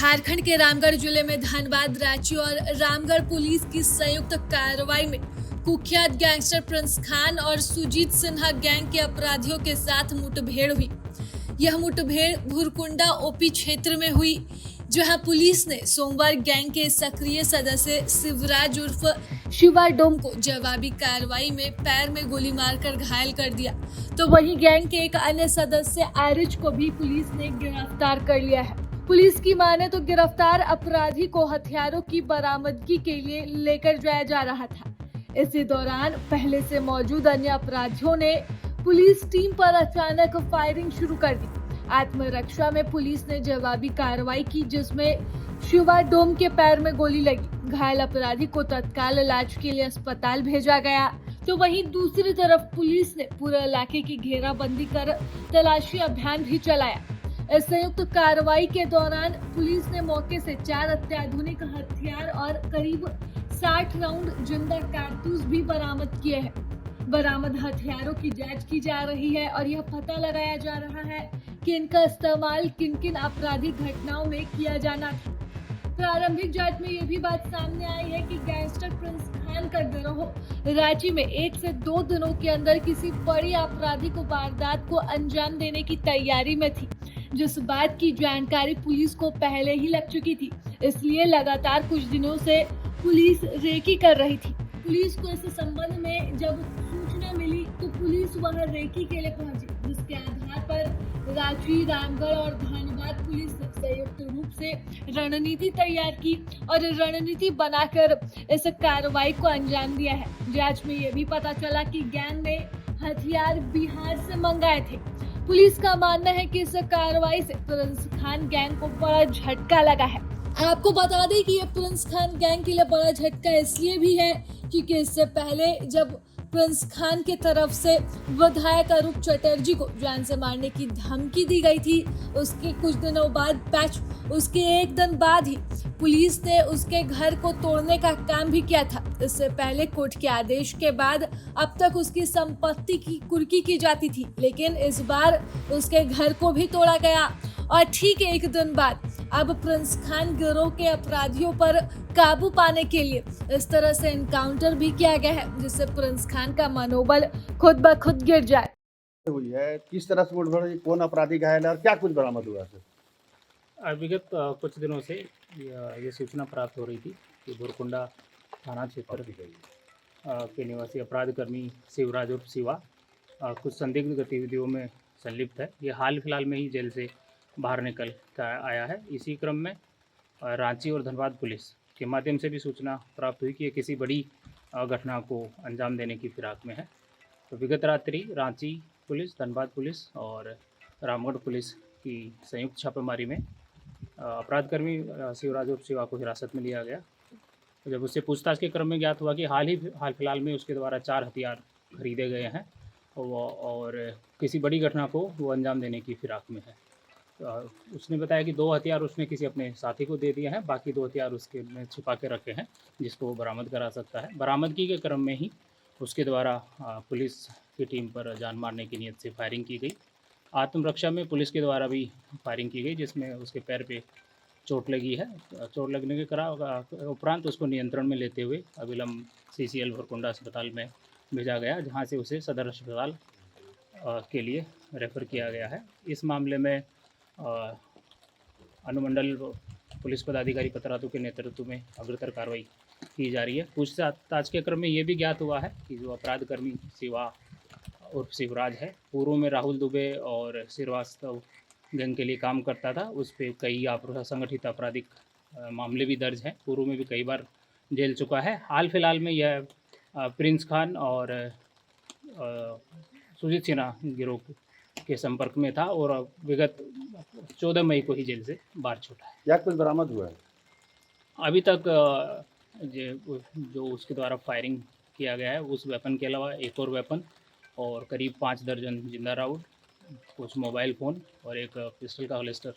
झारखंड के रामगढ़ जिले में धनबाद, रांची और रामगढ़ पुलिस की संयुक्त कार्रवाई में कुख्यात गैंगस्टर प्रिंस खान और सुजीत सिन्हा गैंग के अपराधियों के साथ मुठभेड़ हुई। यह मुठभेड़ भुरकुंडा ओपी क्षेत्र में हुई, जहां पुलिस ने सोमवार गैंग के सक्रिय सदस्य शिवराज उर्फ शिवा डोम को जवाबी कार्रवाई में पैर में गोली मारकर घायल कर दिया। तो वहीं गैंग के एक अन्य सदस्य आरिज को भी पुलिस ने गिरफ्तार कर लिया है। पुलिस की माने तो गिरफ्तार अपराधी को हथियारों की बरामदगी के लिए लेकर जाया जा रहा था। इसी दौरान पहले से मौजूद अन्य अपराधियों ने पुलिस टीम पर अचानक फायरिंग शुरू कर दी। आत्मरक्षा में पुलिस ने जवाबी कार्रवाई की, जिसमें शिवा डोम के पैर में गोली लगी। घायल अपराधी को तत्काल इलाज के लिए अस्पताल भेजा गया। तो वहीं दूसरी तरफ पुलिस ने पूरे इलाके की घेराबंदी कर तलाशी अभियान भी चलाया। इस संयुक्त कार्रवाई के दौरान पुलिस ने मौके से 4 अत्याधुनिक हथियार और करीब 60 राउंड जिंदा कारतूस भी बरामद किए हैं। बरामद हथियारों की जांच की जा रही है और यह पता लगाया जा रहा है कि इनका इस्तेमाल किन किन आपराधिक घटनाओं में किया जाना था। प्रारंभिक जांच में यह भी बात सामने आई है कि गैंगस्टर प्रिंस खान का गिरोह रांची में 1 से 2 दिनों के अंदर किसी बड़ी आपराधिक वारदात को अंजाम देने की तैयारी में थी, जिस बात की जानकारी पुलिस को पहले ही लग चुकी थी। इसलिए लगातार कुछ दिनों से पुलिस रेकी कर रही थी। पुलिस को इस संबंध में जब सूचना मिली तो पुलिस वहां रेकी के लिए पहुंची, जिसके आधार पर रांची, रामगढ़ और धनबाद पुलिस ने संयुक्त रूप से रणनीति तैयार की और रणनीति बनाकर इस कार्रवाई को अंजाम दिया है। जांच में यह भी पता चला कि गैंग ने हथियार बिहार से मंगाए थे। पुलिस का मानना है कि इस कार्रवाई से प्रिंस खान गैंग को बड़ा झटका लगा है। आपको बता दें कि ये प्रिंस खान गैंग के लिए बड़ा झटका इसलिए भी है क्योंकि इससे पहले जब प्रिंस खान की तरफ से विधायक अरूप चटर्जी को जान से मारने की धमकी दी गई थी, उसके कुछ दिनों बाद उसके एक दिन बाद ही पुलिस ने उसके घर को तोड़ने का काम भी किया था। इससे पहले कोर्ट के आदेश के बाद अब तक उसकी संपत्ति की कुर्की की जाती थी, लेकिन इस बार उसके घर को भी तोड़ा गया और ठीक एक दिन बाद अब प्रिंस खान गिरोह के अपराधियों पर काबू पाने के लिए इस तरह से एनकाउंटर भी किया गया है, जिससे प्रिंस खान का मनोबल खुद ब खुद गिर जाए। हुई है किस तरह से मुठभेड़ हुई, कौन अपराधी घायल है और क्या कुछ बरामद हुआ सर? विगत कुछ दिनों से ये सूचना प्राप्त हो रही थी कि भुरकुंडा थाना क्षेत्र के निवासी अपराध कर्मी शिवराज उर्फ शिवा कुछ संदिग्ध गतिविधियों में संलिप्त है। ये हाल फिलहाल में ही जेल से बाहर निकल कर आया है। इसी क्रम में रांची और धनबाद पुलिस के माध्यम से भी सूचना प्राप्त हुई कि ये किसी बड़ी घटना को अंजाम देने की फिराक में है। तो विगत रात्रि रांची पुलिस, धनबाद पुलिस और रामगढ़ पुलिस की संयुक्त छापेमारी में अपराधकर्मी शिवराज उर्फ शिवा को हिरासत में लिया गया। तो जब उससे पूछताछ के क्रम में ज्ञात हुआ कि हाल फिलहाल में उसके द्वारा 4 हथियार खरीदे गए हैं और किसी बड़ी घटना को वो अंजाम देने की फिराक में है। उसने बताया कि 2 हथियार उसने किसी अपने साथी को दे दिए हैं, बाकी 2 हथियार उसके में छुपा के रखे हैं जिसको वो बरामद करा सकता है। बरामदगी के क्रम में ही उसके द्वारा पुलिस की टीम पर जान मारने की नीयत से फायरिंग की गई। आत्मरक्षा में पुलिस के द्वारा भी फायरिंग की गई, जिसमें उसके पैर पे चोट लगी है। चोट लगने के उपरांत उसको नियंत्रण में लेते हुए अविलंब CCL भुरकुंडा अस्पताल में भेजा गया, जहाँ से उसे सदर अस्पताल के लिए रेफ़र किया गया है। इस मामले में अनुमंडल पुलिस पदाधिकारी पतरातू के नेतृत्व में अग्रतर कार्रवाई की जा रही है। पूछताछ के क्रम में ये भी ज्ञात हुआ है कि जो अपराधकर्मी शिवा उर्फ शिवराज है, पूर्व में राहुल दुबे और श्रीवास्तव गैंग के लिए काम करता था। उस पर कई संगठित आपराधिक मामले भी दर्ज हैं। पूर्व में भी कई बार जेल चुका है। हाल फिलहाल में यह प्रिंस खान और सुजीत सिन्हा गिरोह के संपर्क में था और विगत 14 मई को ही जेल से बाहर छूटा है। क्या कुछ बरामद हुआ है अभी तक? जो उसके द्वारा फायरिंग किया गया है उस वेपन के अलावा एक और वेपन और करीब 5 दर्जन जिंदा राउंड, कुछ मोबाइल फ़ोन और एक पिस्टल का होलिस्टर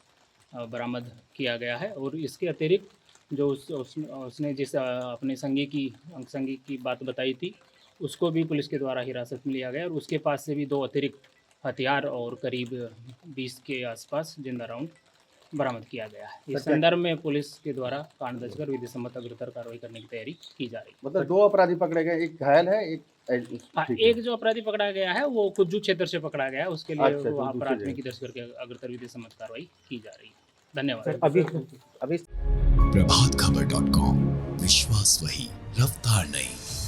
बरामद किया गया है। और इसके अतिरिक्त जो उसने जिस अपने संगी की बात बताई थी, उसको भी पुलिस के द्वारा हिरासत में लिया गया और उसके पास से भी 2 अतिरिक्त हथियार और करीब 20 के आसपास जिंदा राउंड बरामद किया गया है। इस सर, क्या- संदर्भ में पुलिस के द्वारा कांड दर्ज कर विधि सम्मत अग्रतर कार्रवाई करने की तैयारी की जा रही है। मतलब 2 अपराधी पकड़े गए, एक घायल है, एक हाँ, ठीक है। एक जो अपराधी पकड़ा गया है वो कुज्जू क्षेत्र से पकड़ा गया है, उसके लिए अच्छा, वहाँ जो दूसरे प्राथमिकी दर्ज करके अग्रतर विधि सम्मत कार्रवाई की जा रही है। धन्यवाद। अभी प्रभातखबर.com, विश्वास वही, रफ्तार नहीं।